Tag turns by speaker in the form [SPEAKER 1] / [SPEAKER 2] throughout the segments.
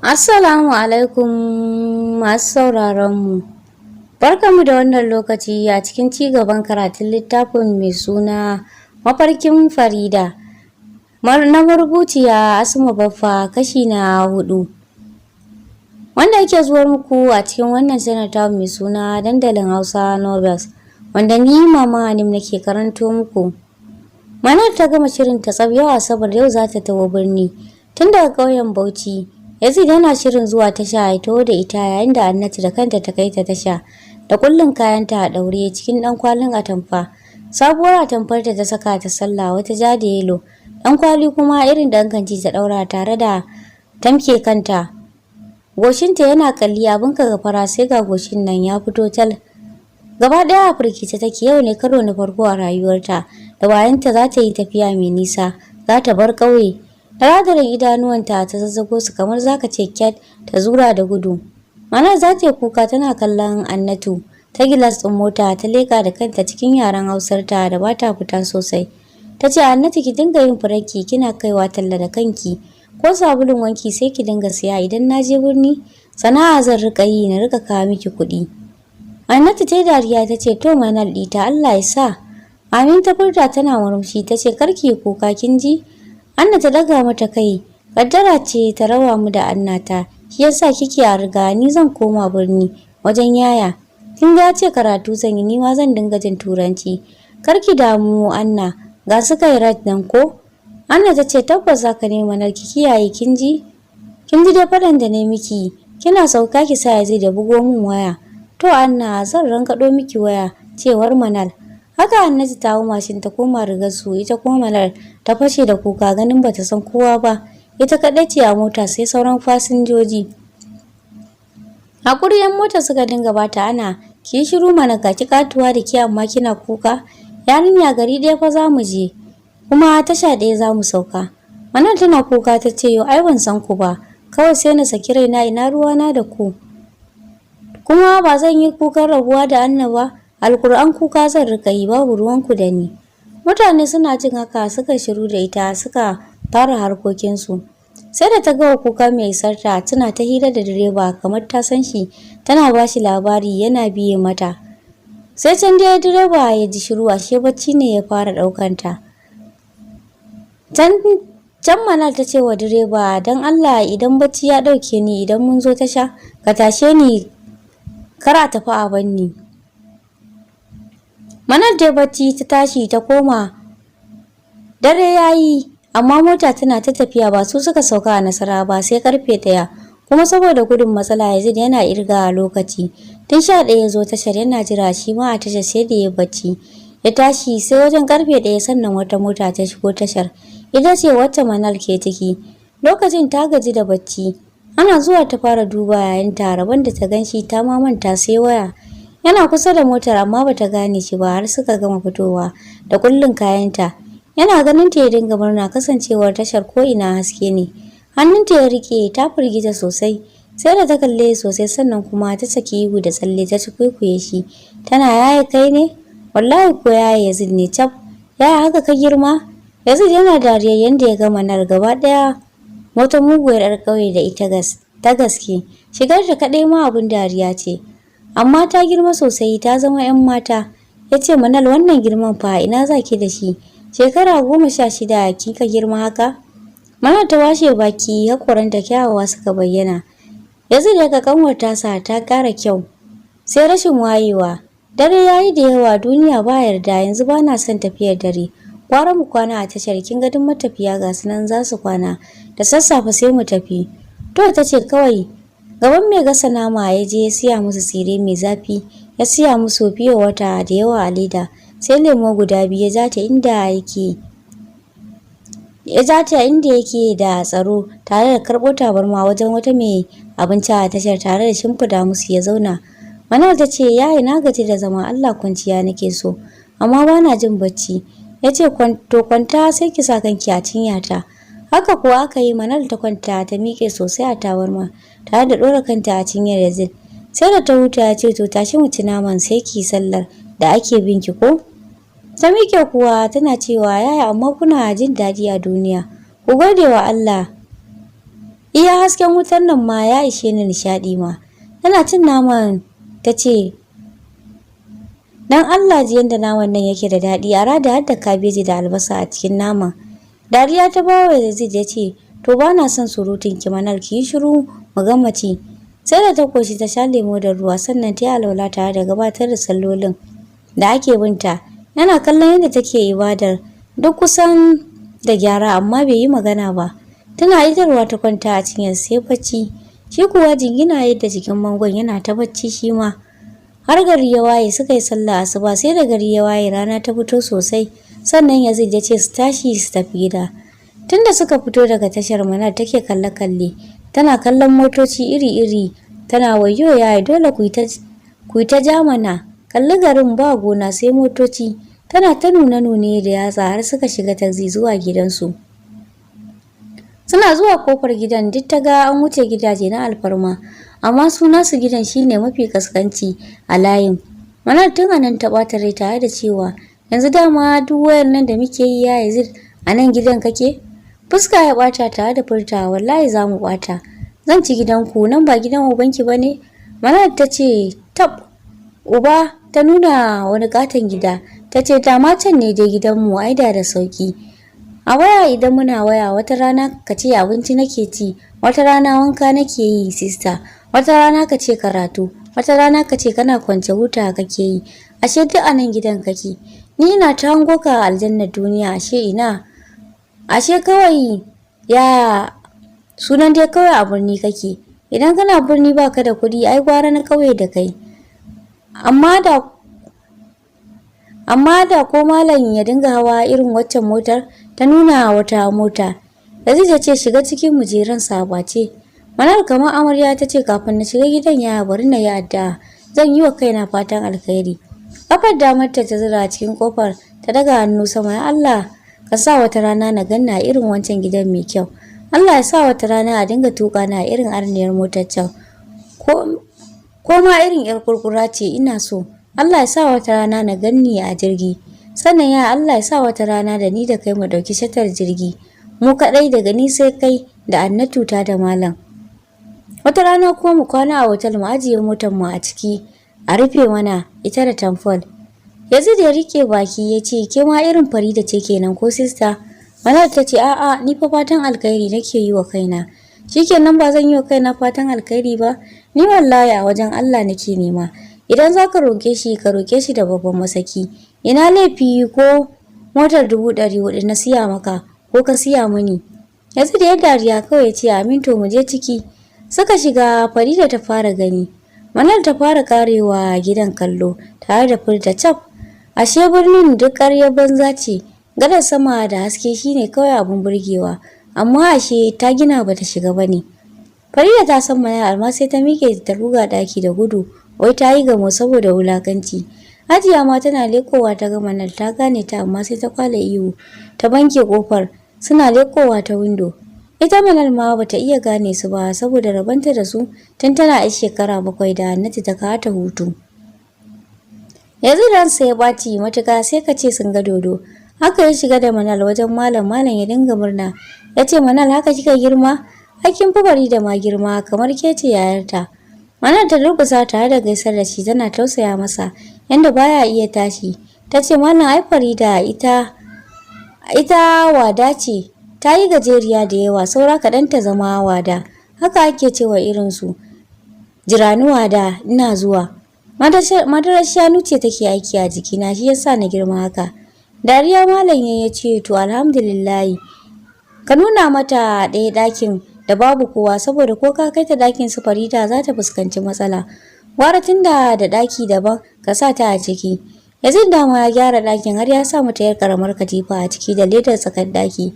[SPEAKER 1] Assalamu alaikum masu sauraronmu. Barkanmu da wannan lokaci a cikin ci gaban karatun littafin mai suna mafarkin farida. Na marubuciya Asma Baffa kashi na 4. Wanda yake zuwa muku a cikin wannan sanata mai suna dandalin Hausa Novels. Wanda ni Mama Anim nake karanto muku. Manar ta gama shirin ta tsab yau Asabar yau za ta tawo birni. Tun daga ƙauyen Bauchi, Yazid yana shirin zuwa tasha ya taho da ita yayin da Annatu da kanta ta kai ta tasha da kullun kayanta a daure cikin dan kwalin atamfa. Sabuwar atamfar ta saka ta sallah wata ja da yelo. Dan kwali kuma irin dan kanti ta daura tare da tamke kanta. Goshinta yana kalli abin ka fara sai ga goshin nan ya fito tal. Gaba daya a firkice take yau ne karo na farko a rayuwarta da wayanta za ta yi tafiya mai nisa, za ta bar ƙauye. Daradarin idanuwanta ta zazzago su kamar zaka ce cat ta zura da gudu. Mana za ta yi kuka tana kallon Annatu ta gilas ɗin mota ta leka da kanta cikin yaren Hausarta da ba ta fita sosai. Ta ce Annatu ki dinga yin furanki kina kaiwa talla da kanki ko sabulun wanki sai ki dinga siya idan na je birni sana'a zan rika yi na rika kawo miki kuɗi. Annatu ta yi dariya ta ce to Manal ɗita Allah ya sa. Amin ta furta tana murmushi ta ce karki kuka kin ji. Anna ta daga mata kai, kaddara ce ta rawa mu da Annata, shi yasa kike a riga ni zan koma birni wajen yaya. Kin ga ce karatu zan yi ni ma zan dinga jin turanci. Karki damu Anna, ga su kai rat nan ko? Anna ta ce tabbas zaka nema na ki kiyaye kin ji? Kin ji da fadan da ne miki, kina sauka ki sa zai da bugo min waya. To Anna zan rankado miki waya, cewar Manal. Haka Annatu ta hau mashin ta koma rigar su ita kuma Manar ta fashe da kuka ganin bata san kowa ba ita kadai ce a mota sai sauran fasinjoji. Hakuri yan mota suka dinga bata ana ki shiru mana ga ki katuwa da ki amma kina kuka yarinya gari ɗaya fa za mu je kuma tasha ɗaya za mu sauka. Manar tana kuka ta ce yo ai ban san ku ba kawai sai na saki raina ina ruwana da ku kuma ba zan yi kukan rabuwa da Anna ba. Alkur'an kuka zan rika yi babu ruwanku da ni. Mutane suna jin haka suka shiru da ita suka fara harkokinsu. Sai da ta gawa kuka mai sarta tana ta hira da direba kamar ta san shi tana ba shi labari yana biye mata. Sai can dai direba ya ji shiru ashe bacci ne ya fara ɗaukanta. Can Manal ta ce wa direba don Allah idan bacci ya ɗauke ni idan mun zo tasha ka tashe ni kar a tafi a banni. Manar da bacci ta tashi ta koma. Dare yayi amma mota tana ta tafiya ba su suka sauka a Nasara ba sai karfe 1 kuma saboda gudun matsala Yazid yana irga a lokaci. Tun 11 ya zo tashar yana jira shi ma a tashar sai da ya bacci. Ya tashi sai wajen karfe 1 sannan wata mota ta shigo tashar. Ita ce wacce Manal ke ciki. Lokacin ta gaji da bacci. Ana zuwa ta fara duba yayin ta rabon da ta ganshi ta ma manta sai waya. Yana kusa da motar amma bata gane shi ba har suka gama fitowa da kullun kayanta. Yana ganin ta ya dinga murna kasancewar tashar ko ina haske ne. Hannunta ya rike ta firgita sosai. Sai da ta kalle sosai sannan kuma ta saki ihu da tsalle ta ci kwaikwaye shi. Tana yaya kai ne? Wallahi ko yaya Yazid ne cap. Yaya haka ka girma? Yazid yana dariya yanda ya gama nar gaba daya. Wata muguwar yar kauye da ita ta gaske. Shigar ta kadai ma abun dariya ce. Amma ta girma sosai ta zama 'yan mata. Ya ce Manal wannan girman fa ina zaki da shi? Shekara 16 kika girma haka? Manal ta washe baki hakoranta kyawawa suka bayyana. Yanzu daga kanwar tasa ta ƙara kyau. Sai rashin wayewa. Dare yayi da yawa duniya ba yarda yanzu bana son tafiyar dare. Kwara mu kwana a tashar kin ga duk matafiya ga sunan za su kwana. Da sassafe sai mu tafi. To ta ce kawai gaban mai gasa nama ya je ya siya musu tsire mai zafi, ya siya musu fiye wata da yawa a leda, sai lemo guda biyu ya zata inda yake da tsaro tare da karɓo tabarma wajen wata mai abinci a tashar tare da shimfida musu ya zauna. Manal ta ce yayi na gaji da zama Allah kwanciya nake so, amma bana jin bacci. Ya ce to kwanta sai ki sa kanki a cinyata. Haka kuwa aka yi Manal ta kwanta ta miƙe sosai a tabarma. Tare da ɗora kanta a cinyar Yazid. Sai da ta huta ya ce to tashi mu ci naman sai ki sallar da ake binki ko? Ta miƙe kuwa tana cewa yaya amma kuna jin daɗi a duniya. Ku gode wa Allah. Iya hasken wutar nan ma ya ishe ni nishaɗi ma. Tana cin naman ta ce, dan Allah ji yanda naman nan yake da daɗi, a rada har da kabeji da albasa a cikin naman. Dariya ta bawa Yazid ya ce, to ba na son surutun ki Manar, ki yi shiru mu gama ci. Sai da ta koshi ta sha lemo da ruwa sannan ta yi alwala tare da gabatar da sallolin da ake binta. Yana kallon yadda take ibadar duk kusan da gyara amma bai yi magana ba. Tana idarwa ta kwanta a cikin sai bacci. Shi kuwa jingina yadda jikin bangon yana ta bacci shi ma. Har gari ya waye suka yi sallah asuba, sai da gari ya waye rana ta fito sosai. Sannan Yazid ya ce su tashi su tafi gida. Tunda suka fito daga tashar Manar take kalle-kalle, tana kallon motoci iri-iri, tana wayyo yayi dole ku yi ta jamana. Kalli garin ba gona sai motoci. Tana ta nune-nune da yatsa har suka shiga taxi zuwa gidansu. Suna zuwa kofar gidan duk ta ga an wuce gidaje na alfarma, amma su nasu gidan shine mafi kaskanci a layin. Manar tun anan ta ɓata rai tare da cewa yanzu dama duk wayar nan da muke yi ya Yazid a nan gidan kake? Fuska ya ɓata tare da furta, wallahi za mu ɓata. Zan ci gidanku, nan ba gidan ubanki ba ne? Manar ta ce, tab, uba, ta nuna wani katon gida. Ta ce, dama can ne dai gidanmu, ai da sauki. A waya idan muna waya wata rana ka ce abinci nake ci, wata rana wanka nake yi sister, wata rana ka ce karatu, wata rana ka ce kana kwance huta kake yi. Ashe duk a nan gidan kake. Ni ina ta hango ka aljannar duniya, ashe ina. Ashe kawai ya sunan dai kawai a birni kake. Idan kana birni baka da kuɗi ai gwara na kauye da kai. Amma da ko malam ya dinga hawa irin waccan motar, ta nuna wata mota. Yazid ya ce shiga cikin mujeran sabace. Manar kamar amarya ta ce kafin na shiga gidan ya bari na yi addu'a. Zan yi wa kaina fatan alkhairi. Kafar damar ta zura cikin kofar ta daga hannu sama, ya Allah ka sa wata rana na ganna irin wancan gidan mai kyau. Allah ya sa wata rana a dinga tuka na irin arniyar motar can. Ko ma irin yar kurkura ce ina so. Allah ya sa wata rana na ganni a jirgi. Sannan ya Allah ya sa wata rana da ni da kai mu dauki shatar jirgi. Mu kadai daga ni sai kai da Annatu ta da malam. Wata rana kuma mu kwana a hotel mu ajiye motar mu a ciki a rufe mana ita da tamfol. Yazid ya rike baki ya ce ke ma irin Farida ce kenan ko sister? Manar ta ce a'a ni fa fatan alkhairi nake yi wa kaina. Shikenan ba zan yi wa kaina fatan alkhairi ba? Ni wallahi a wajen Allah nake nema. Idan za ka roke shi ka roke shi da babban masaki. Ina laifi ko motar 400 na siya maka ko ka siya mini? Yazid ya dariya kawai ya ce amin to mu je ciki. Suka shiga Farida ta fara gani. Manar ta fara karewa gidan kallo tare da furta cap. Ashe birnin duk ƙaryar banza ce. Gadar sama da haske shine kawai abun burgewa. Amma ashe ta gina bata shiga bane. Farida ta san Manar amma sai ta mike ta ruga daki da gudu. Wai ta yi gamo saboda wulakanci. Hajiya ma tana lekowa ta ga Manar ta gane ta amma sai ta kwala ihu. Ta banke kofar suna lekowa ta windo. Ita Manar ma bata iya gane su ba saboda rabanta da su tun tana 'yar shekara 7 da Hannatu ta kawo ta hutu. Yanzu ransa ya ɓaci matuƙa sai ka ce sun ga dodo. Haka ya shiga da Manal wajen malam ya dinga murna. Ya ce Manal haka kika girma? Hakin fi Farida ma girma kamar ke ce yayarta. Manal ta durƙusa tare da gaisar da shi tana tausaya masa yanda baya iya tashi. Ta ce malam ai Farida ita wada ce. Ta yi gajeriya da yawa saura kaɗan ta zama wada. Haka ake cewa irinsu. Jirani wada ina zuwa. Madarar shanu ce take aiki a jikina shi yasa na girma haka. Dariya malam ya ce to alhamdulillahi. Ka nuna mata ɗaya ɗakin da babu kowa saboda ko ka kai ta ɗakin su Farida za ta fuskanci matsala. Gwara tunda da ɗaki daban ka sa ta a ciki. Yazid dama ya gyara ɗakin har ya sa mata yar karamar katifa a ciki da ledar tsakar ɗaki.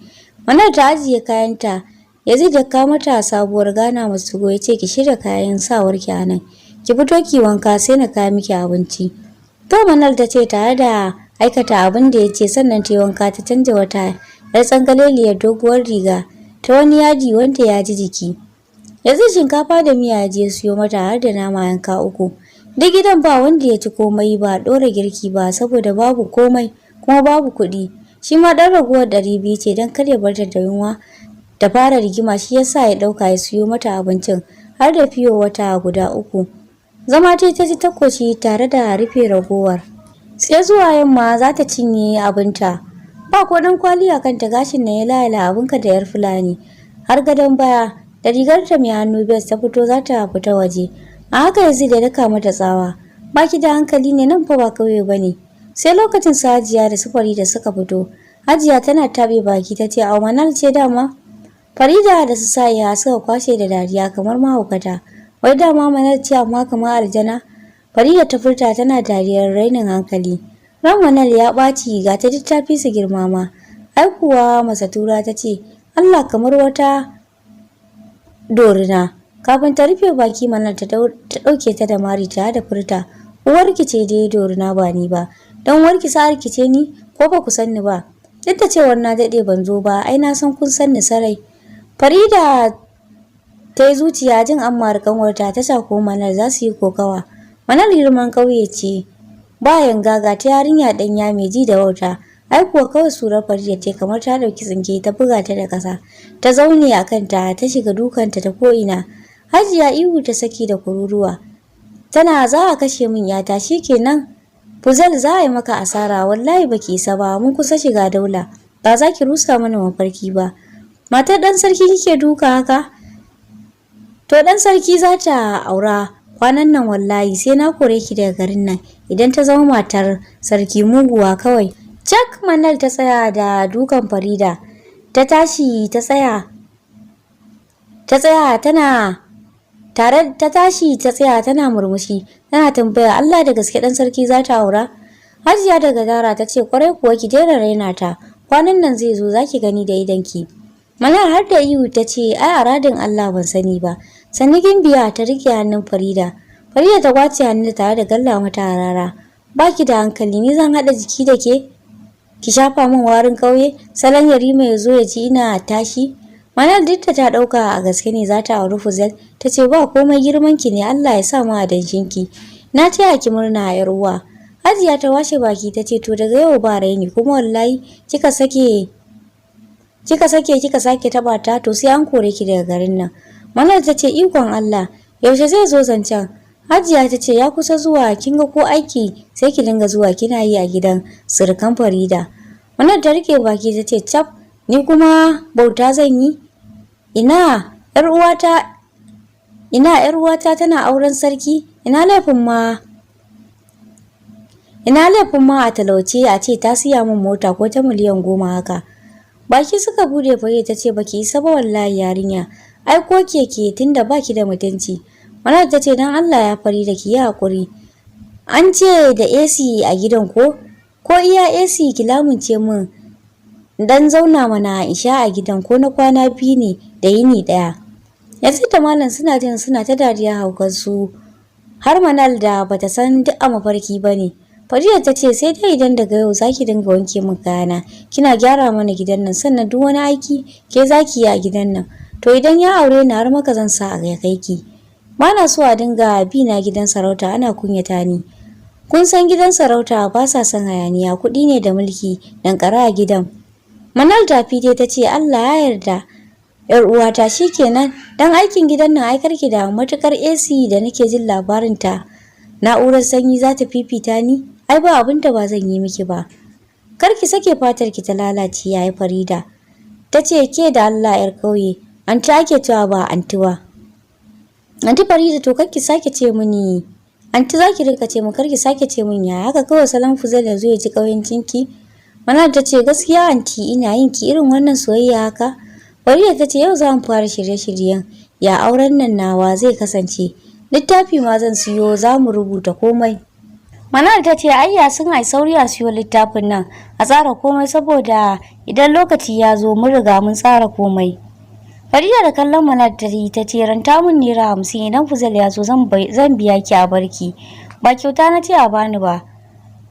[SPEAKER 1] Manar ta ajiye kayanta. Yazid ya kawo mata sabuwar gana masu ya ce ki shirya kayan sawarki a nan. Ki fito ki wanka sai na kawo miki abinci. To Manar ta ce tare da aikata abin da ya ce sannan ta yi wanka ta canja wata yar tsangaleliyar doguwar riga ta wani yadi wanda ya ji jiki. Yanzu shinkafa da miya ya je siyo mata har da nama yanka 3. Duk gidan ba wanda ya ci komai ba ɗora girki ba saboda babu komai kuma babu kuɗi. Shi ma ɗan raguwar 200 ce don kar ya bar ta da yunwa da fara rigima shi yasa ya ɗauka ya siyo mata abincin har da fiyo wata guda 3. Zama ta ji ta koshi tare da rufe ragowar. Sai zuwa yamma za ta cinye abinta. Ba ko dan kwali a kanta gashin na ya layala abinka da yar fulani. Har gadon baya da rigarta mai hannu bes ta fito za ta fita waje. A haka yanzu da daka mata tsawa. Baki da hankali ne nan fa ba kauye bane. Sai lokacin su Hajiya da su Farida suka fito. Hajiya tana tabe baki ta ce a Manal ce dama. Farida da su Sa'iya suka kwashe da dariya kamar mahaukata. Wai dama Manal ce amma kamar aljana. Farida ta furta tana dariyar rainin hankali. Ran Manal ya ɓaci ga ta duk ta fi su girma ma. Ai kuwa Masatura ta ce Allah kamar wata dorina. Kafin ta rufe baki Manal ta ɗauke ta da mari ta da furta. Uwarki ce dai dorina ba ni ba. Don uwarki sa'arki ce ni ko ba ku san ni ba. Duk da cewar na daɗe ban zo ba ai na san kun san ni sarai. Farida ta yi zuciya jin amma kanwarta ta sako Manal za su yi kokawa. Manal girman ƙauye ce. Bayan gaga ta yarinya ɗanya mai ji da wauta. Ai kuwa kawai surar Farida ce kamar ta ɗauki tsinke ta buga ta da ƙasa. Ta zaune a kanta ta shiga dukanta ta ko'ina. Hajiya ihu ta saki da kururuwa. Tana za a kashe min yata shikenan. Fuzal za a yi maka asara wallahi baki isa ba mun kusa shiga daula. Ba za ki rusa mana mafarki ba. Matar ɗan sarki kike duka haka? To ɗan sarki za ta aura kwanan nan wallahi sai na kore ki daga garin nan idan ta zama matar sarki muguwa kawai. Cak Manal ta tsaya da dukan Farida. Ta tashi ta tsaya tana murmushi tana tambaya Allah da gaske ɗan sarki za ta aura. Hajiya daga Dara ta ce kwarai kuwa ki daina raina ta kwanan nan zai zo zaki gani da idanki. Manal har da ihu ta ce ai aradin Allah ban sani ba. Sanni Gimbiya ta rike hannun Farida. Farida ta kwace hannun tare da galla mata rara. Baki da hankali ni zan hada jiki da ke. Ki shafa min warin kauye salon Yarima ya zo ya ji ina tashi. Manal duk ta dauka a gaske ne za ta auri Fuzel. Ta ce ba komai girman ki ne Allah ya sa mu a danshinki. Na taya ki murna yar uwa. Hajiya ta washe baki ta ce to daga yau ba raini kuma wallahi kika sake taba ta to sai an kore ki daga garin nan. Manal ta ce ikon Allah yaushe zai zo zancen. Hajiya ta ce ya kusa zuwa kin ga ko aiki sai ki dinga zuwa kina yi a gidan surukan Farida. Manal ta rike baki ta ce cap ni kuma bauta zan yi. Ina yar uwata tana auren sarki ina laifin ma a talauce a ce ta siya min mota ko ta miliyan 10 haka. Baki suka bude fare ta ce baki isa ba wallahi yarinya. Ai ko keke tunda baki da mutunci. Manal ta ce dan Allah ya fari da ki yi hakuri. An ce da AC a gidan ko iya AC ki lamunce min dan zauna mana Aisha a gidan ko na kwana 2 ne da yini daya. Yanzu da malam suna ta dariya haukar su har Manal da bata san duk a mafarki bane. Farida ta ce sai dai idan daga yau zaki dinga wanke min kayana kina gyara mana gidan nan sannan duk wani aiki ke zaki yi a gidan nan. To idan ya aure ni har maka zan sa a kai ki. Bana so a dinga bi na gidan sarauta ana kunyata ni. Kun san gidan sarauta ba sa son hayaniya kuɗi ne da mulki dan ƙara a gidan. Manal tafi dai ta ce Allah ya yarda. Yar uwata shikenan dan aikin gidan nan ai karki da matukar AC da nake jin labarin ta. Na'urar sanyi za ta fifita ni ai ba abin da ba zan yi miki ba. Karki sake fatar ki ta lalace yayi Farida. Tace ke da Allah yar kauye anti ake cewa ba anti ba. Anti Farida to karki sake ce mini anti zaki rinka ce mu karki sake ce min yaya haka kawai salan Fuzel yanzu ya ji kauyancin ki. Manal ta ce gaskiya anti ina yin ki irin wannan soyayya haka. Farida ta ce yau za mu fara shirye-shiryen ya auren nan nawa zai kasance. Littafi ma zan siyo za mu rubuta komai. Manal ta ce ayya sun ai sauri a siyo littafin nan a tsara komai saboda idan lokaci ya zo mun riga mun tsara komai. Farida da kallon Manal ta ce ranta mun naira 50 idan Fuzel ya zo zan biya ki a barki. Ba kyauta na ce a bani ba.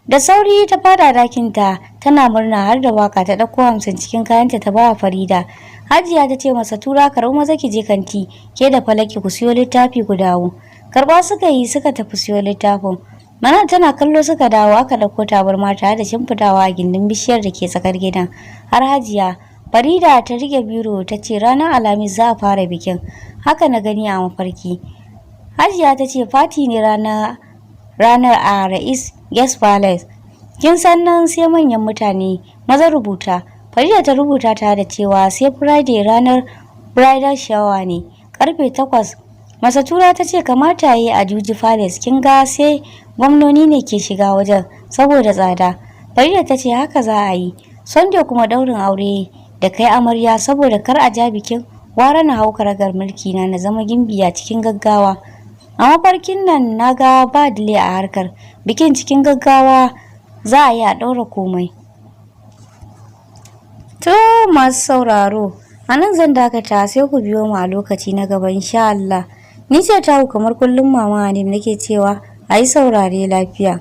[SPEAKER 1] Da sauri ta fada dakinta tana murna har da waka ta dauko 50 cikin kayanta ta ba Farida. Hajiya ta ce masa tura karɓi maza ki je kanti ke da Falaki ku siyo littafi ku dawo. Karba suka yi suka tafi siyo littafin. Manal tana kallo suka dawo aka dauko tabarma tare da shimfidawa a gindin bishiyar da ke tsakar gidan. Har Hajiya Farida ta rike biro ta ce ranar Alhamis za a fara bikin. Haka na gani a mafarki. Hajiya ta ce fati ne ranar a Rais Guest Palace. Kin san nan sai manyan mutane. Maza rubuta. Farida ta rubuta ta da cewa sai Friday ranar bridal shower ne. Karfe 8. Masatura ta ce kamata yi a Juji Palace. Kin ga sai gwamnoni ne ke shiga wajen saboda tsada. Farida ta ce haka za a yi. Sunday kuma daurin aure da kai amarya saboda kar a ja bikin ware na hau karagar mulki na zama gimbiya cikin gaggawa. A mafarkin nan na ga ba dile a harkar bikin cikin gaggawa za a yi a ɗaura komai. To masu sauraro, a nan zan dakata sai ku biyo mu a lokaci na gaba insha Allah. Ni ce taku kamar kullum Mama ne nake cewa a yi saurare lafiya.